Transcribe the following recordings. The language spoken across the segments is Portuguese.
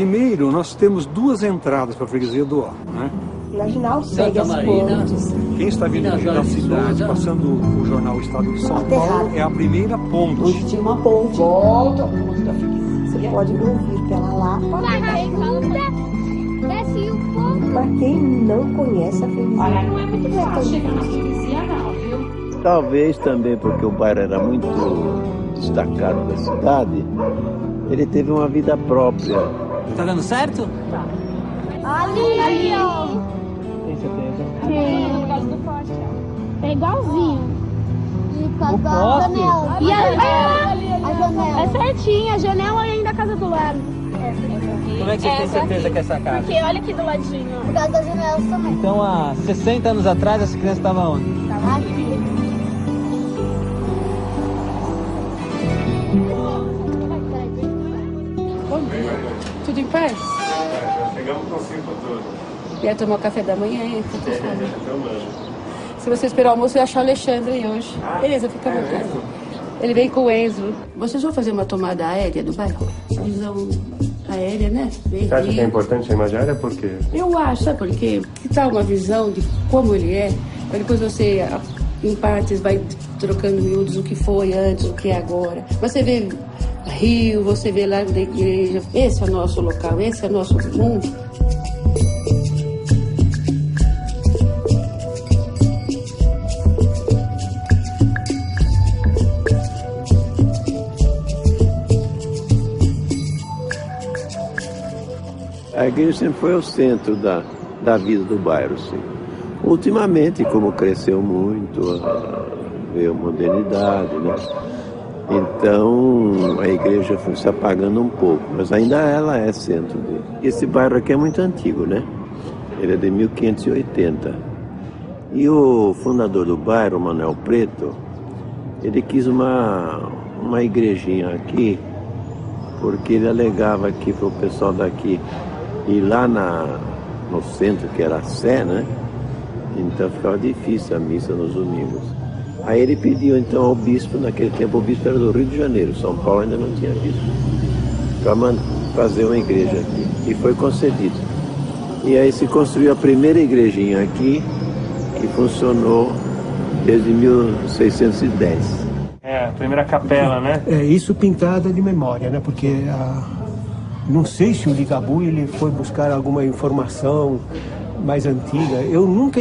Primeiro, nós temos duas entradas para a freguesia do Ó, né? Marginal segue as pontes. Quem está vindo da cidade, passando o jornal Estado de São Paulo, é a primeira ponte. Hoje tinha uma ponte. Volta ao ponto da freguesia. Você pode me ouvir pela Lapa. Desce um pouco. Para quem não conhece a freguesia. Olha, não é muito fácil chegar na freguesia não, viu? Talvez também porque o bairro era muito destacado da cidade, ele teve uma vida própria. Tá dando certo? Tá. Ali, ó. Tem certeza? Tem. Por causa do poste, ó. É igualzinho. O poste? E a janela. É certinho, a janela e ainda a casa do lado. Como é que você tem certeza que é essa casa? Porque olha aqui do ladinho. Por causa das janelas também. Então, há 60 anos atrás, essa criança estava onde? Tava aqui. Tudo em paz? Já chegamos com 5 todos. Ia tomar o café da manhã, hein? Se você esperar o almoço, eu ia achar o Alexandre aí hoje. Beleza, fica à vontade. Ele vem com o Enzo. Vocês vão fazer uma tomada aérea do bairro? Visão aérea, né? Você acha que é importante a imagem aérea? Por quê? Eu acho, sabe por quê? Que tal uma visão de como ele é, para depois você, em partes, vai trocando miúdos o que foi antes, o que é agora. Você vê rio, você vê lá da igreja. Esse é o nosso local, esse é o nosso mundo. A igreja sempre foi o centro da vida do bairro, sim. Ultimamente, como cresceu muito, veio a modernidade, né? Então a igreja foi se apagando um pouco, mas ainda ela é centro dele. Esse bairro aqui é muito antigo, né? Ele é de 1580. E o fundador do bairro, Manuel Preto, ele quis uma igrejinha aqui, porque ele alegava aqui para o pessoal daqui ir lá no centro, que era a Sé, né? Então ficava difícil a missa nos domingos. Aí ele pediu então ao bispo, naquele tempo o bispo era do Rio de Janeiro, São Paulo ainda não tinha bispo, para fazer uma igreja aqui. E foi concedido. E aí se construiu a primeira igrejinha aqui, que funcionou desde 1610. É, a primeira capela, né? É, isso pintada de memória, né? Porque não sei se o Ligabue ele foi buscar alguma informação mais antiga. Eu nunca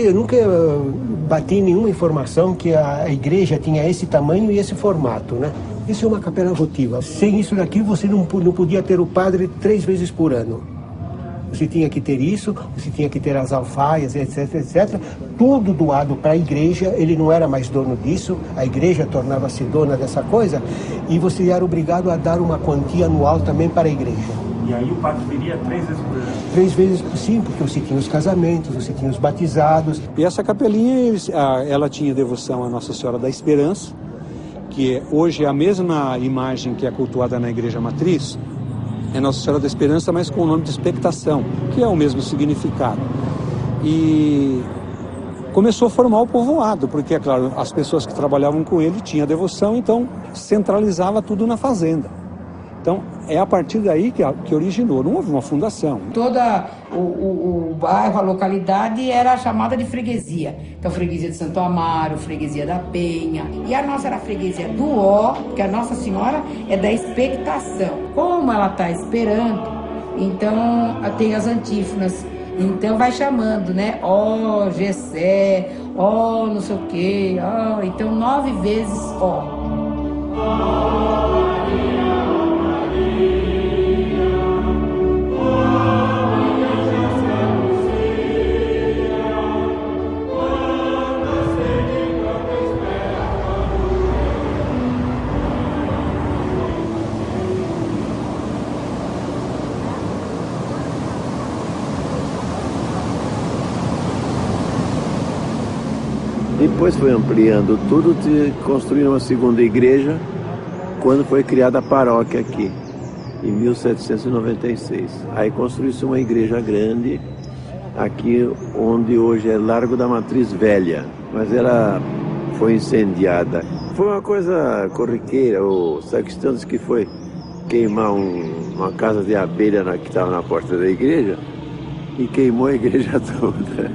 bati em nenhuma informação que a igreja tinha esse tamanho e esse formato, né? Isso é uma capela votiva. Sem isso daqui você não podia ter o padre 3 vezes por ano. Você tinha que ter isso, você tinha que ter as alfaias, etc, etc. Tudo doado para a igreja, ele não era mais dono disso, a igreja tornava-se dona dessa coisa, e você era obrigado a dar uma quantia anual também para a igreja. E aí o padre viria 3 vezes por ano? 3 vezes, sim, porque você tinha os casamentos, você tinha os batizados. E essa capelinha, ela tinha devoção à Nossa Senhora da Esperança, que hoje é a mesma imagem que é cultuada na Igreja Matriz, é Nossa Senhora da Esperança, mas com o nome de expectação, que é o mesmo significado. E começou a formar o povoado, porque, é claro, as pessoas que trabalhavam com ele tinham devoção, então centralizava tudo na fazenda. Então, é a partir daí que originou, não houve uma fundação. Todo o bairro, a localidade era chamada de freguesia. Então, freguesia de Santo Amaro, freguesia da Penha. E a nossa era a freguesia do Ó, porque a Nossa Senhora é da expectação. Como ela está esperando, então tem as antífonas. Então vai chamando, né? Ó, Gessé, ó, não sei o quê, ó. Então 9 vezes ó. Depois foi ampliando tudo, construíram uma segunda igreja, quando foi criada a paróquia aqui, em 1796. Aí construiu-se uma igreja grande, aqui onde hoje é Largo da Matriz Velha, mas ela foi incendiada. Foi uma coisa corriqueira, o sacristão disse que queimar uma casa de abelha que estava na porta da igreja e queimou a igreja toda.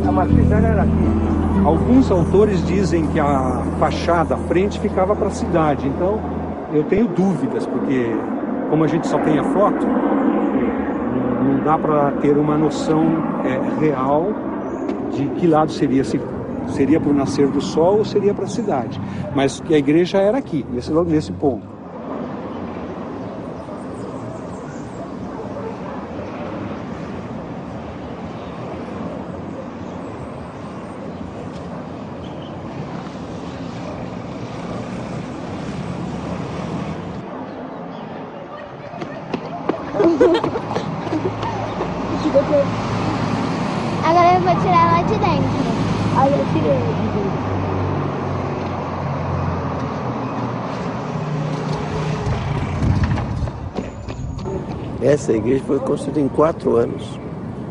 A matriz era aqui. Alguns autores dizem que a fachada à frente ficava para a cidade, então eu tenho dúvidas, porque como a gente só tem a foto, não dá para ter uma noção real de que lado seria, se seria para o nascer do sol ou seria para a cidade. Mas que a igreja era aqui, nesse ponto. Agora eu vou tirar lá de dentro. Aí eu tirei de dentro. Essa igreja foi construída em 4 anos.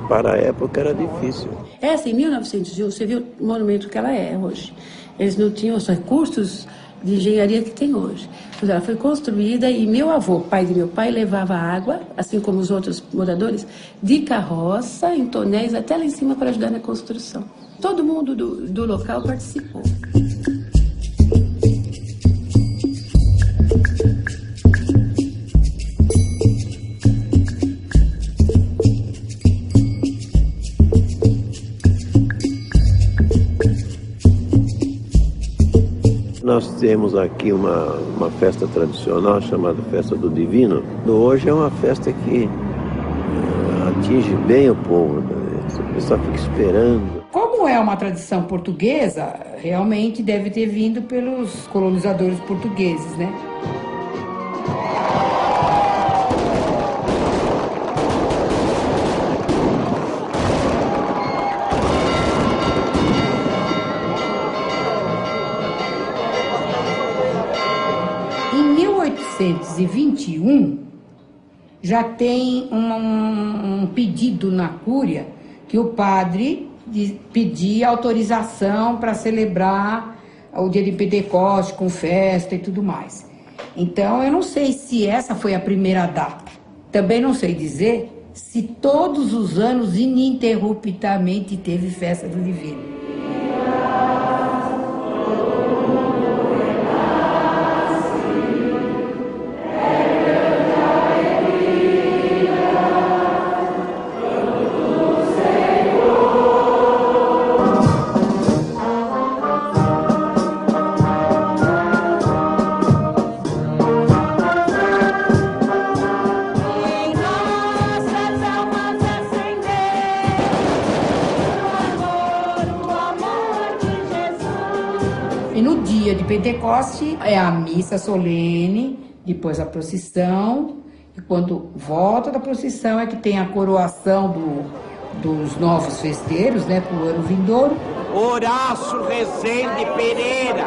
Para a época era difícil. Essa, em 1901, você viu o monumento que ela é hoje. Eles não tinham os recursos de engenharia que tem hoje. Mas ela foi construída e meu avô, pai de meu pai, levava água, assim como os outros moradores, de carroça, em tonéis, até lá em cima para ajudar na construção. Todo mundo do local participou. Nós temos aqui uma festa tradicional chamada Festa do Divino. Hoje é uma festa que atinge bem o povo, né? O pessoal fica esperando. Como é uma tradição portuguesa, realmente deve ter vindo pelos colonizadores portugueses, né? Em 1821, já tem um pedido na Cúria que o padre pedia autorização para celebrar o dia de Pentecostes com festa e tudo mais. Então, eu não sei se essa foi a primeira data. Também não sei dizer se todos os anos, ininterruptamente, teve festa do Divino. E no dia de Pentecoste é a missa solene, depois a procissão, e quando volta da procissão é que tem a coroação dos novos festeiros, né, para o ano vindouro. Horácio Rezende Pereira.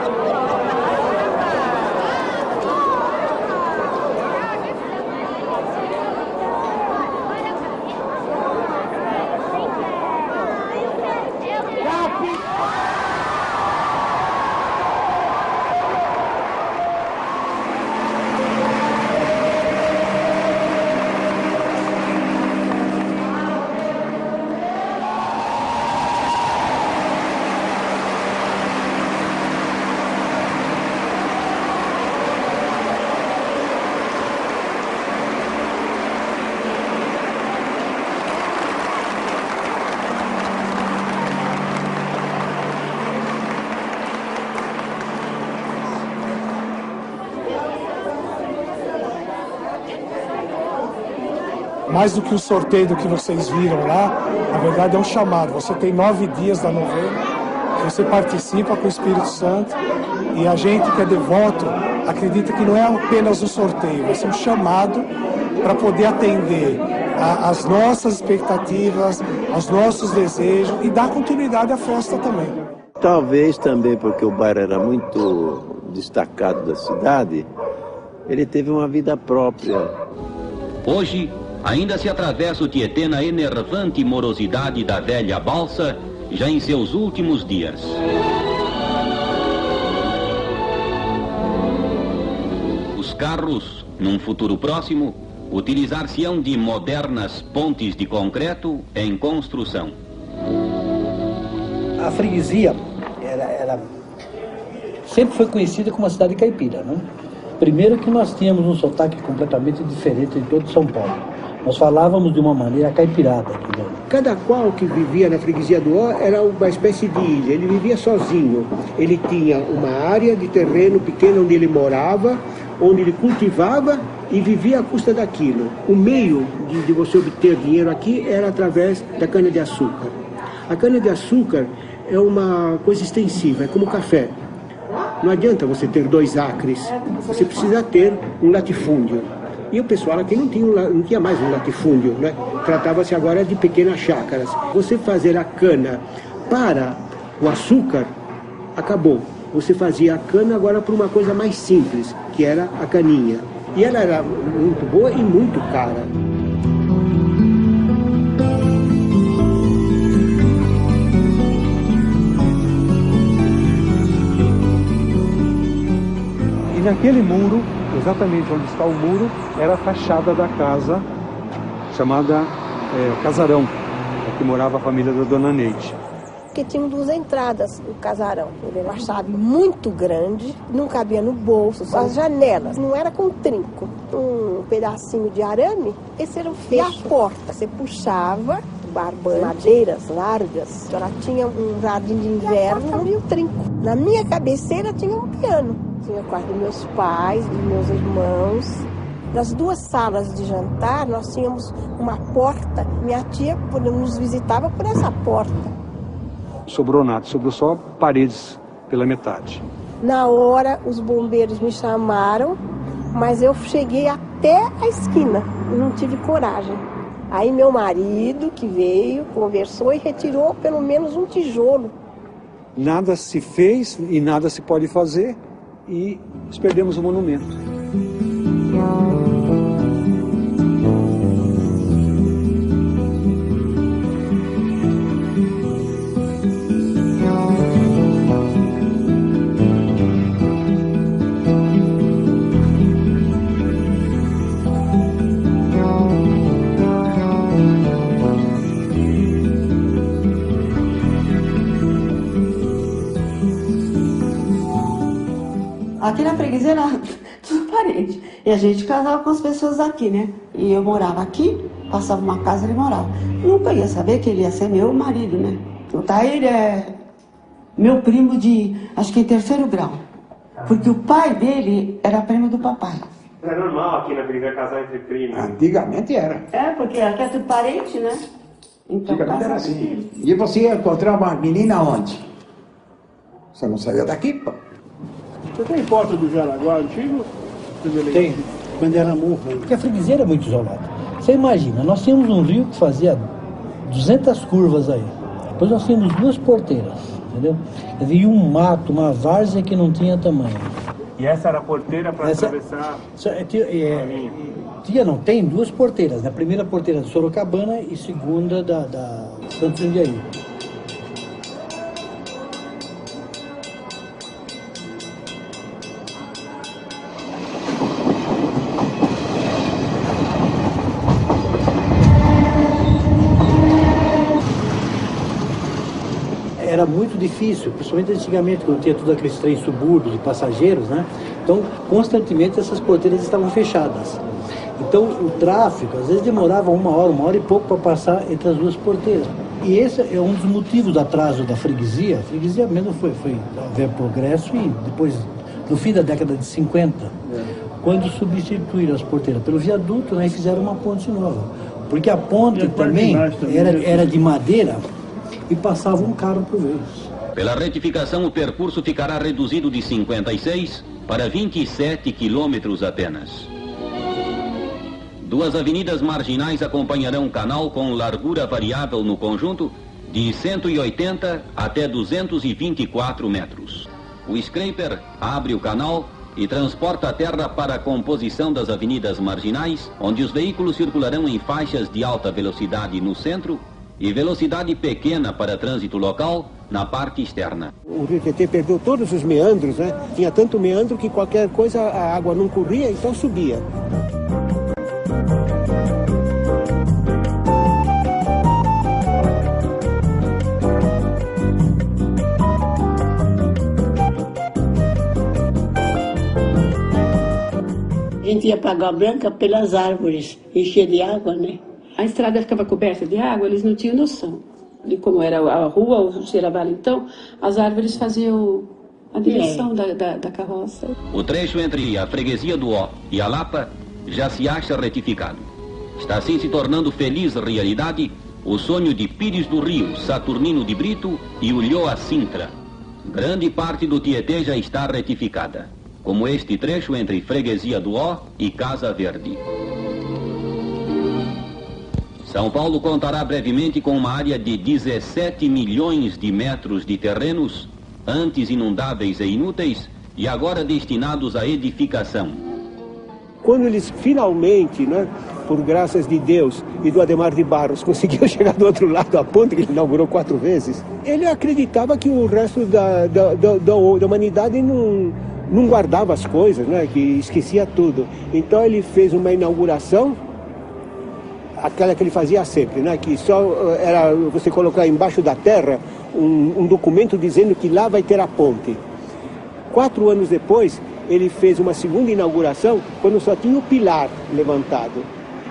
Mais do que o sorteio do que vocês viram lá, na verdade é um chamado. Você tem 9 dias da novena, você participa com o Espírito Santo e a gente que é devoto acredita que não é apenas um sorteio, vai ser um chamado para poder atender às nossas expectativas, aos nossos desejos e dar continuidade à festa também. Talvez também porque o bairro era muito destacado da cidade, ele teve uma vida própria. Hoje, Ainda se atravessa o Tietê na enervante morosidade da velha balsa, já em seus últimos dias. Os carros, num futuro próximo, utilizar-se-ão de modernas pontes de concreto em construção. A freguesia sempre foi conhecida como uma cidade caipira, né? Primeiro que nós tínhamos um sotaque completamente diferente de todo São Paulo. Nós falávamos de uma maneira caipirada aqui, né? Cada qual que vivia na freguesia do Ó era uma espécie de ilha. Ele vivia sozinho. Ele tinha uma área de terreno pequena onde ele morava, onde ele cultivava e vivia à custa daquilo. O meio de você obter dinheiro aqui era através da cana-de-açúcar. A cana-de-açúcar é uma coisa extensiva, é como o café. Não adianta você ter 2 acres, você precisa ter um latifúndio. E o pessoal aqui não tinha mais um latifúndio, né? Tratava-se agora de pequenas chácaras. Você fazer a cana para o açúcar, acabou. Você fazia a cana agora por uma coisa mais simples, que era a caninha. E ela era muito boa e muito cara. E naquele muro, exatamente onde está o muro, era a fachada da casa chamada Casarão, que morava a família da Dona Neide. Porque tinham 2 entradas no casarão. Ele era uma chave muito grande, não cabia no bolso, as janelas, não era com trinco. Um pedacinho de arame, esse era o fecho. E a porta, você puxava, barbante, madeiras largas, ela tinha um jardim de inverno e um trinco. Na minha cabeceira tinha um piano. Tinha o quarto dos meus pais, dos meus irmãos. Nas 2 salas de jantar, nós tínhamos uma porta. Minha tia nos visitava por essa porta. Sobrou nada, sobrou só paredes pela metade. Na hora, os bombeiros me chamaram, mas eu cheguei até a esquina e não tive coragem. Aí meu marido, que veio, conversou e retirou pelo menos um tijolo. Nada se fez e nada se pode fazer. E nós perdemos o monumento. Aqui na freguesia era tudo parente. E a gente casava com as pessoas aqui, né? E eu morava aqui, passava uma casa, ele morava. Nunca ia saber que ele ia ser meu marido, né? O Tair é meu primo de, acho que em 3º grau. Porque o pai dele era primo do papai. É normal aqui na freguesia casar entre primos. Antigamente era. É, porque aqui é tudo parente, né? Então, antigamente era assim. E você ia encontrar uma menina onde? Você não saía daqui, pô. Você tem foto do Jaraguá antigo? Tem, quando era morro. Porque a freguesia era muito isolada. Você imagina, nós tínhamos um rio que fazia 200 curvas aí. Depois nós tínhamos 2 porteiras, entendeu? Havia um mato, uma várzea que não tinha tamanho. E essa era a porteira para atravessar? Tem 2 porteiras, né? A primeira porteira de Sorocabana e segunda da Santos Jundiaí. Era muito difícil, principalmente antigamente, quando tinha todos aqueles trens subúrbios de passageiros, né? Então, constantemente essas porteiras estavam fechadas. Então, o tráfego, às vezes, demorava uma hora e pouco para passar entre as 2 porteiras. E esse é um dos motivos do atraso da freguesia. A freguesia mesmo foi haver progresso e depois, no fim da década de 50, quando substituíram as porteiras pelo viaduto, né, e fizeram uma ponte nova. Porque a ponte também era de madeira, e passava um carro por vez. Pela retificação, o percurso ficará reduzido de 56 para 27 quilômetros apenas. 2 avenidas marginais acompanharão o canal com largura variável no conjunto de 180 até 224 metros. O scraper abre o canal e transporta a terra para a composição das avenidas marginais, onde os veículos circularão em faixas de alta velocidade no centro e velocidade pequena para trânsito local na parte externa. O Rio Tietê perdeu todos os meandros, né? Tinha tanto meandro que qualquer coisa a água não corria, então subia. A gente ia para Água Branca pelas árvores, enchia de água, né? A estrada ficava coberta de água, eles não tinham noção de como era a rua, o Xeravale. Então, as árvores faziam a direção da carroça. O trecho entre a freguesia do Ó e a Lapa já se acha retificado. Está assim se tornando feliz realidade o sonho de Pires do Rio, Saturnino de Brito e Ulloa Sintra. Grande parte do Tietê já está retificada, como este trecho entre freguesia do Ó e Casa Verde. São Paulo contará brevemente com uma área de 17 milhões de metros de terrenos, antes inundáveis e inúteis, e agora destinados à edificação. Quando eles finalmente, né, por graças de Deus e do Adhemar de Barros, conseguiram chegar do outro lado da ponte, que ele inaugurou 4 vezes, ele acreditava que o resto da humanidade não guardava as coisas, né, que esquecia tudo. Então ele fez uma inauguração, aquela que ele fazia sempre, né? Que só era você colocar embaixo da terra um documento dizendo que lá vai ter a ponte. 4 anos depois, ele fez uma segunda inauguração, quando só tinha o pilar levantado.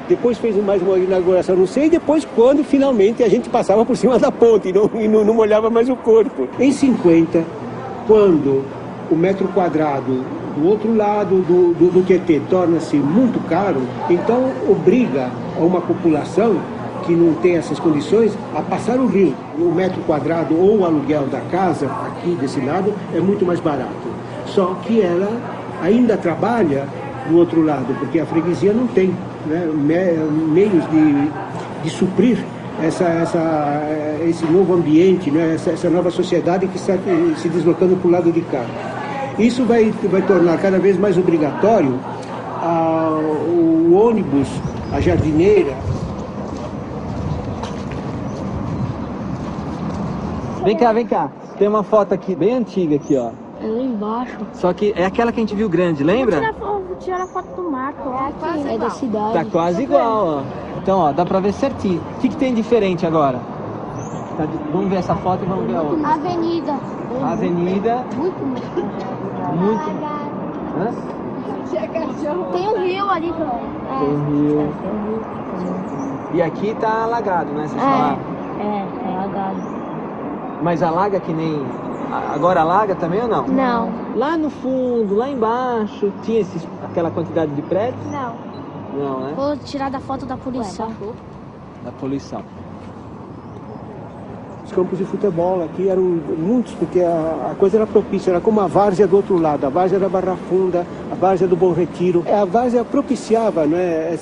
Depois fez mais uma inauguração, não sei, e depois quando finalmente a gente passava por cima da ponte e não molhava mais o corpo. Em 50, quando o metro quadrado do outro lado do Tietê torna-se muito caro, então obriga a uma população que não tem essas condições a passar o rio. O metro quadrado ou o aluguel da casa, aqui desse lado, é muito mais barato. Só que ela ainda trabalha do outro lado, porque a freguesia não tem, né, meios de suprir esse novo ambiente, né, essa nova sociedade que está se deslocando para o lado de cá. Isso vai tornar cada vez mais obrigatório o ônibus, a jardineira. Vem cá. Tem uma foto aqui, bem antiga aqui, ó. É lá embaixo. Só que é aquela que a gente viu grande, lembra? Vou tirar a foto do Marco. É da cidade. Tá quase igual, ó. Então, ó, dá pra ver certinho. O que tem diferente agora? Vamos ver essa foto e vamos ver a outra. Avenida. A avenida. Muito. Hã? Tem um rio ali, cara. Tem um rio. E aqui tá alagado, né? Vocês falaram? É alagado. Mas alaga que nem... Agora alaga também ou não? Não. Lá no fundo, lá embaixo, tinha aquela quantidade de prédios? Não. Não, né? Vou tirar da foto da poluição. Da poluição. Os campos de futebol aqui eram muitos, porque a coisa era propícia, era como a várzea do outro lado, a várzea da Barra Funda, a várzea do Bom Retiro. A várzea propiciava, né,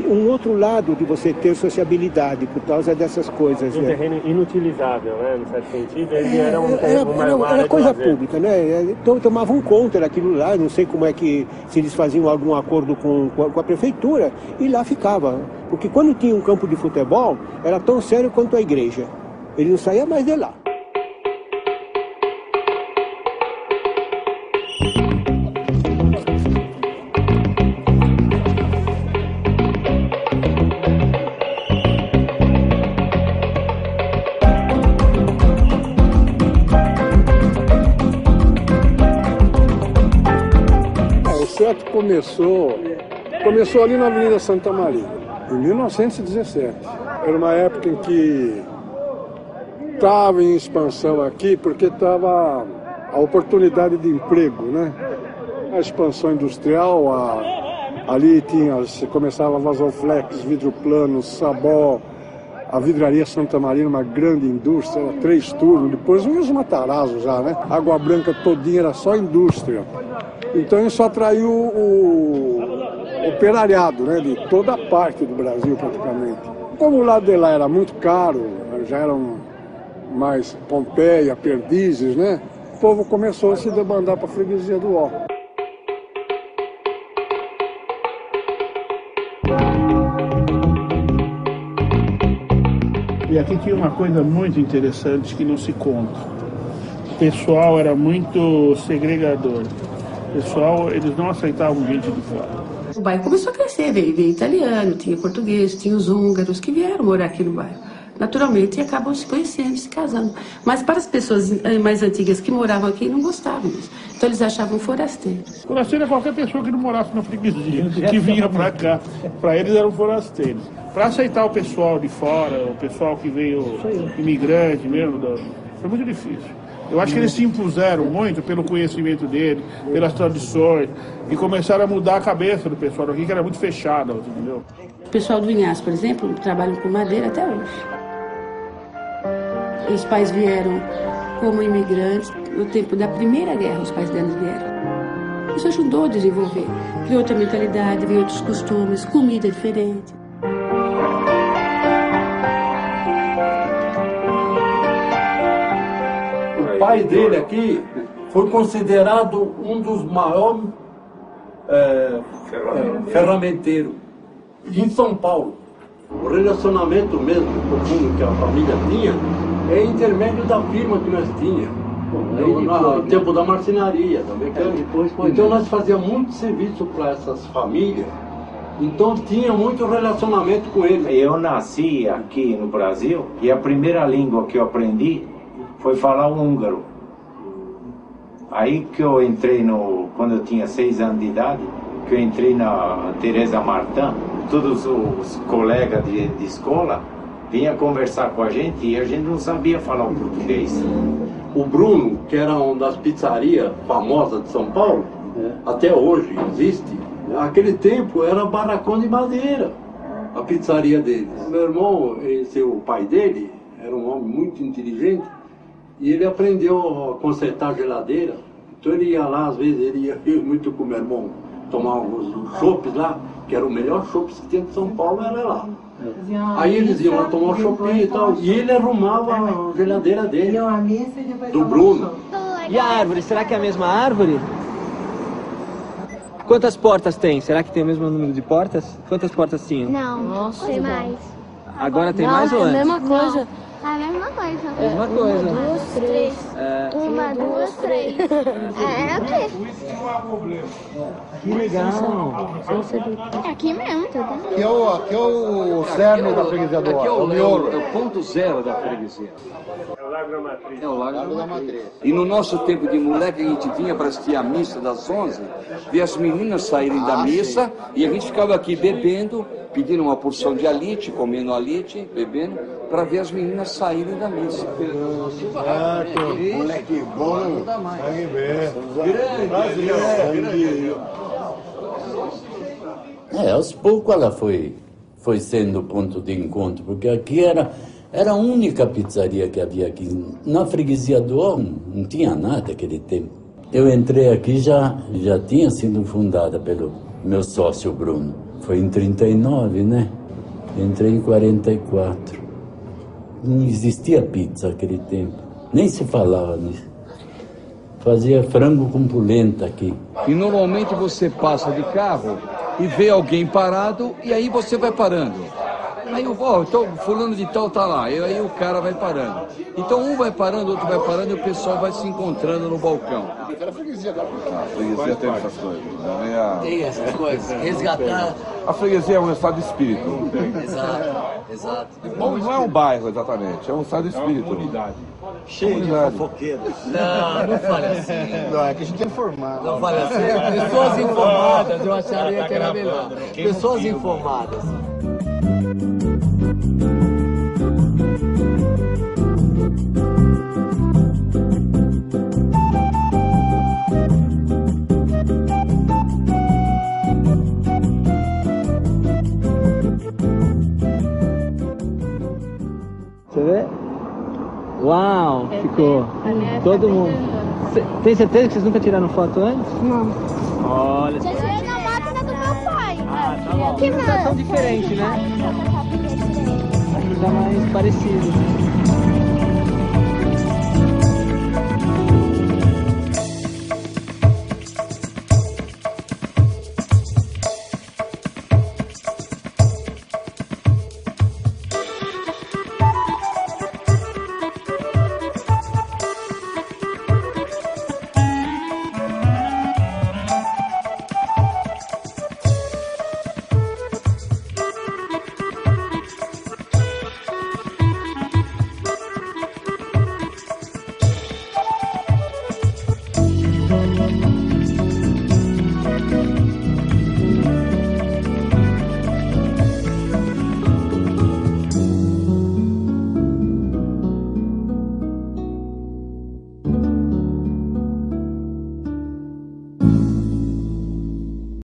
um outro lado de você ter sociabilidade por causa dessas coisas. Um terreno inutilizável, né, no certo sentido, ele era uma coisa pública, né? Então tomavam conta daquilo lá, não sei como é que, se eles faziam algum acordo com a prefeitura, e lá ficava. Porque quando tinha um campo de futebol, era tão sério quanto a igreja. Ele não saía mais de lá. O certo começou ali na Avenida Santa Maria. Em 1917. Era uma época em que estava em expansão aqui, porque estava a oportunidade de emprego, né? A expansão industrial, ali começava a Vasolflex, Vidro Plano, Sabó, a vidraria Santa Maria, uma grande indústria, era 3 turnos, depois uns Matarazzo já, né? Água Branca todinha era só indústria. Então isso atraiu o operariado, né, de toda parte do Brasil praticamente. Como o lado de lá era muito caro, já eram mais Pompeia, Perdizes, né? povo começou a se demandar para a freguesia do Ó. E aqui tinha uma coisa muito interessante que não se conta. O pessoal era muito segregador. O pessoal, eles não aceitavam gente de fora. O bairro começou a crescer, veio italiano, tinha português, tinha os húngaros que vieram morar aqui no bairro. Naturalmente, acabam se conhecendo, se casando. Mas para as pessoas mais antigas que moravam aqui, não gostavam disso. Então eles achavam forasteiros. Forasteiro é qualquer pessoa que não morasse na freguesia, que vinha para cá. Para eles eram forasteiros. Para aceitar o pessoal de fora, o pessoal que veio imigrante mesmo, foi muito difícil. Eu acho que eles se impuseram muito pelo conhecimento dele, pelas tradições, e começaram a mudar a cabeça do pessoal aqui, que era muito fechada, entendeu? O pessoal do Inhas, por exemplo, trabalham com madeira até hoje. Os pais vieram como imigrantes. No tempo da Primeira Guerra, os pais deles vieram. Isso ajudou a desenvolver. Veio outra mentalidade, veio outros costumes, comida diferente. O pai dele aqui foi considerado um dos maiores ferramenteiros em São Paulo. O relacionamento mesmo profundo que a família tinha é intermédio da firma que nós tínhamos. No tempo da marcenaria também. Então nós fazíamos muito serviço para essas famílias. Então tinha muito relacionamento com eles. Eu nasci aqui no Brasil e a primeira língua que eu aprendi foi falar o húngaro. Aí que eu entrei quando eu tinha 6 anos de idade, que eu entrei na Teresa Martin, todos os colegas de escola vinham conversar com a gente e a gente não sabia falar o português. O Bruno, que era uma das pizzarias famosas de São Paulo, até hoje existe, naquele tempo era barracão de madeira, a pizzaria deles. Meu irmão, o pai dele, era um homem muito inteligente e ele aprendeu a consertar geladeira. Então ele ia lá, às vezes ele ia muito com meu irmão tomar os chopes lá, que era o melhor chopp que tinha de São Paulo, era lá. Aí eles iam lá tomar o chopinho e tal, e ele arrumava a geladeira dele, do Bruno. E a árvore, será que é a mesma árvore? Quantas portas tem? Será que tem o mesmo número de portas? Quantas portas tinham? Não, tem mais. Agora tem mais ou antes? É a mesma coisa. A mesma coisa. Mesma coisa. 1, 2, 3. 1, 2, 3. É aqui. Que legal. É aqui mesmo. Aqui é o cerne da freguesia do Ó. É o ponto zero da freguesia. É o Lago da Matriz. É o Lago da Matriz. E no nosso tempo de moleque, a gente vinha para assistir a missa das 11, ver as meninas saírem da missa, e a gente ficava aqui bebendo, pedindo uma porção de alite, comendo alite, bebendo, para ver as meninas saírem da missa. Moleque bom, segue bem. Aos poucos ela foi sendo ponto de encontro, porque aqui era a única pizzaria que havia aqui. Na freguesia do Ó não tinha nada naquele tempo. Eu entrei aqui, já tinha sido fundada pelo meu sócio Bruno. Foi em 39, né? Entrei em 44. Não existia pizza naquele tempo. Nem se falava nisso. Fazia frango com polenta aqui. E normalmente você passa de carro e vê alguém parado e aí você vai parando. Aí então fulano de tal tá lá, e aí o cara vai parando. Então um vai parando, outro vai parando e o pessoal vai se encontrando no balcão. A freguesia tem essas coisas. Tem essas coisas. Resgatar. A freguesia é um estado de espírito. Exato. Não é um bairro exatamente, é um estado de espírito. É uma comunidade. Cheio de fofoqueiros. Não fale assim. Não, é que a gente é informado. Não fale assim. Pessoas informadas, eu acharia que era melhor. Pessoas informadas. Você vê? Uau, ficou todo mundo. Tem certeza que vocês nunca tiraram foto antes? Não. Olha. Já tirei na máquina do meu pai. Ah, tá bom. Que Não tá tão diferente, né? Tá mais parecido.